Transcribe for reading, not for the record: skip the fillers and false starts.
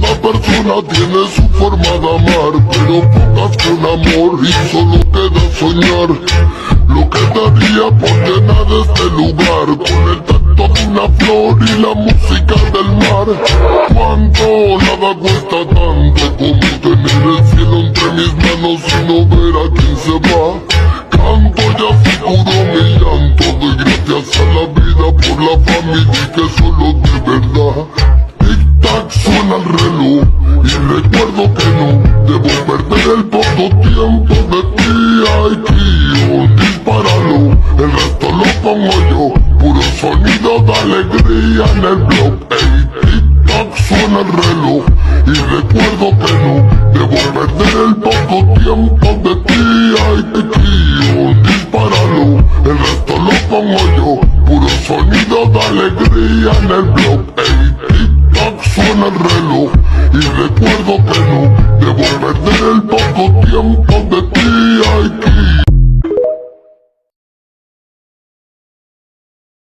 Cada persona tiene su forma de amar, pero pocas con amor y solo queda soñar. Lo que daría por llenar este lugar con el tacto de una flor y la música del mar. Cuánto nada cuesta tanto como tener el cielo entre mis manos y no ver a quién se va. Canto ya seguro mi llanto, doy gracias a la vida por la familia que solo de verdad. Tic-tac suena el reloj y recuerdo que no debo perder el poco tiempo de ti. Ay, tío, dispáralo, el resto lo pongo yo. Puro sonido de alegría en el blog. Ey, tic-tac suena el reloj y recuerdo que no debo perder el poco tiempo de ti. Ay, tío, dispáralo, el resto lo pongo yo. Puro sonido de alegría en el blog. Ey, tic-tac suena el reloj y recuerdo que no debo perder el poco tiempo de ti. Ay, tío.